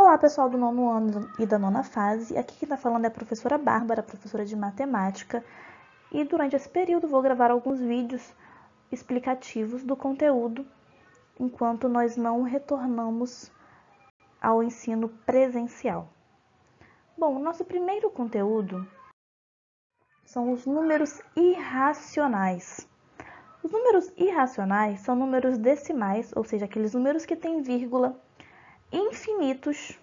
Olá, pessoal do nono ano e da nona fase. Aqui quem está falando é a professora Bárbara, professora de matemática. E durante esse período vou gravar alguns vídeos explicativos do conteúdo, enquanto nós não retornamos ao ensino presencial. Bom, o nosso primeiro conteúdo são os números irracionais. Os números irracionais são números decimais, ou seja, aqueles números que têm vírgula, infinitos,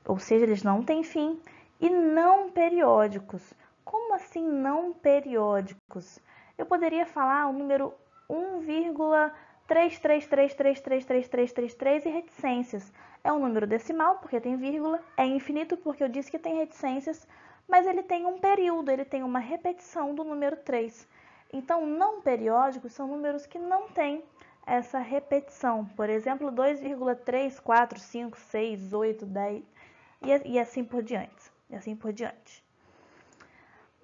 ou seja, eles não têm fim, e não periódicos. Como assim não periódicos? Eu poderia falar o número 1,333333333 e reticências. É um número decimal, porque tem vírgula, é infinito, porque eu disse que tem reticências, mas ele tem um período, ele tem uma repetição do número 3. Então, não periódicos são números que não têm essa repetição. Por exemplo, 2,3, 4, 5, 6, 8, 10 e assim por diante.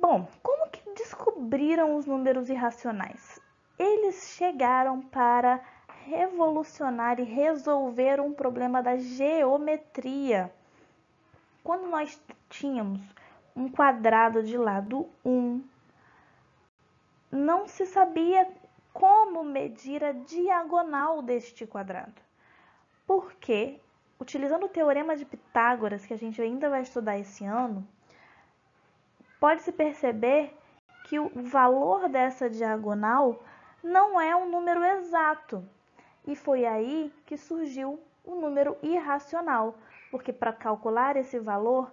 Bom, como que descobriram os números irracionais? Eles chegaram para revolucionar e resolver um problema da geometria. Quando nós tínhamos um quadrado de lado 1, não se sabia como medir a diagonal deste quadrado. Porque, utilizando o teorema de Pitágoras, que a gente ainda vai estudar esse ano, pode-se perceber que o valor dessa diagonal não é um número exato. E foi aí que surgiu o número irracional, porque para calcular esse valor,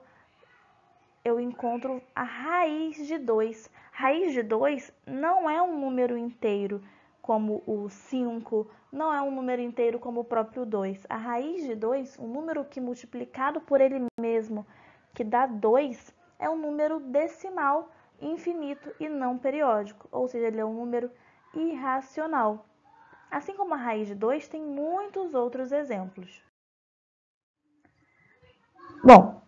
eu encontro a raiz de 2. Raiz de 2 não é um número inteiro, como o 5, não é um número inteiro como o próprio 2. A raiz de 2, um número que multiplicado por ele mesmo, que dá 2, é um número decimal, infinito e não periódico, ou seja, ele é um número irracional. Assim como a raiz de 2, tem muitos outros exemplos. Bom,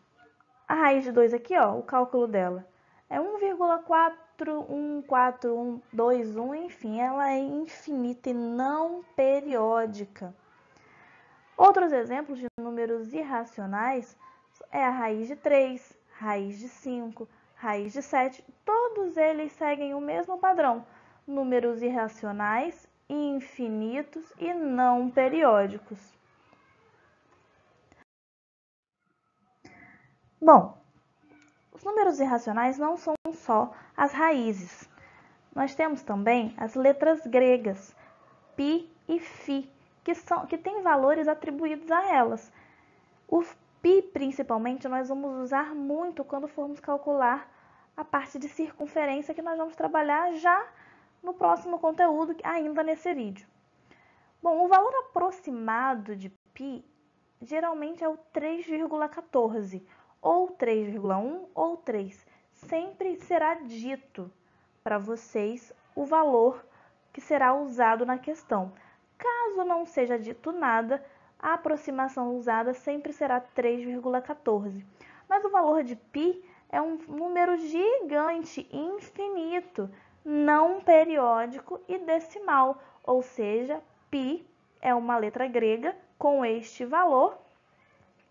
a raiz de 2 aqui, ó, o cálculo dela é 1,41421, enfim, ela é infinita e não periódica. Outros exemplos de números irracionais é a raiz de 3, raiz de 5, raiz de 7, todos eles seguem o mesmo padrão, números irracionais, infinitos e não periódicos. Bom, os números irracionais não são só as raízes. Nós temos também as letras gregas, π e φ, que têm valores atribuídos a elas. O π, principalmente, nós vamos usar muito quando formos calcular a parte de circunferência, que nós vamos trabalhar já no próximo conteúdo, ainda nesse vídeo. Bom, o valor aproximado de π geralmente é o 3,14, ou 3,1 ou 3. Sempre será dito para vocês o valor que será usado na questão. Caso não seja dito nada, a aproximação usada sempre será 3,14. Mas o valor de π é um número gigante, infinito, não periódico e decimal, ou seja, π é uma letra grega com este valor,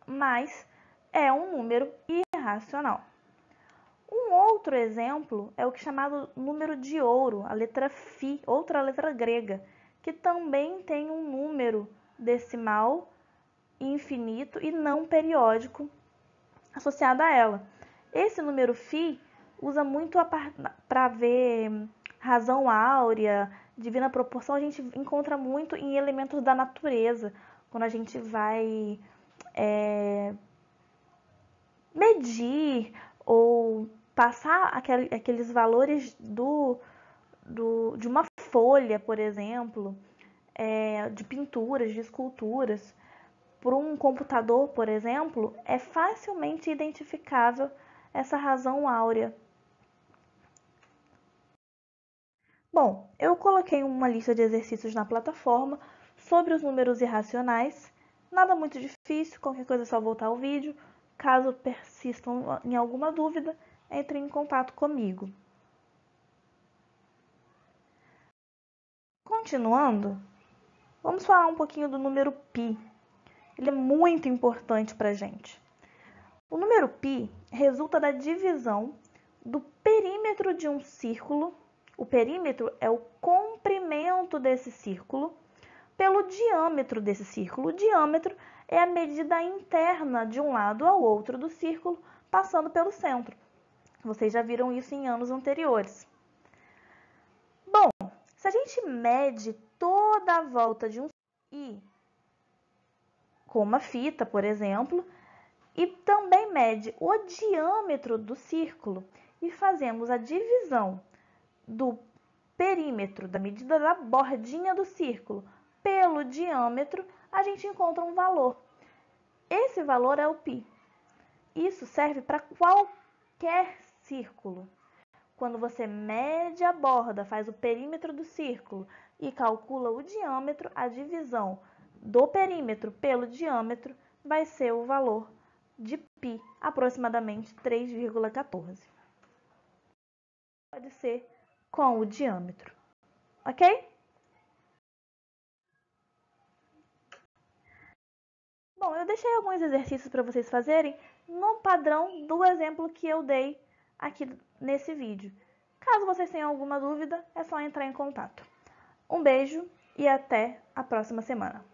mas é um número irracional. Um outro exemplo é o que é chamado número de ouro, a letra φ, outra letra grega, que também tem um número decimal infinito e não periódico associado a ela. Esse número φ usa muito para ver razão áurea, divina proporção, a gente encontra muito em elementos da natureza, quando a gente vai medir ou passar aqueles valores de uma folha, por exemplo, de pinturas, de esculturas, por um computador, por exemplo, é facilmente identificável essa razão áurea. Bom, eu coloquei uma lista de exercícios na plataforma sobre os números irracionais. Nada muito difícil, qualquer coisa é só voltar ao vídeo. Caso persistam em alguma dúvida, entre em contato comigo. Continuando, vamos falar um pouquinho do número π, Ele é muito importante para a gente. O número π resulta da divisão do perímetro de um círculo. O perímetro é o comprimento desse círculo pelo diâmetro desse círculo. O diâmetro é a medida interna de um lado ao outro do círculo, passando pelo centro. Vocês já viram isso em anos anteriores. Bom, se a gente mede toda a volta de um círculo com uma fita, por exemplo, e também mede o diâmetro do círculo e fazemos a divisão do perímetro, da medida da bordinha do círculo, pelo diâmetro, a gente encontra um valor. Esse valor é o π. Isso serve para qualquer círculo. Quando você mede a borda, faz o perímetro do círculo e calcula o diâmetro, a divisão do perímetro pelo diâmetro vai ser o valor de π, aproximadamente 3,14. Pode ser com o diâmetro, ok? Bom, eu deixei alguns exercícios para vocês fazerem no padrão do exemplo que eu dei aqui nesse vídeo. Caso vocês tenham alguma dúvida, é só entrar em contato. Um beijo e até a próxima semana.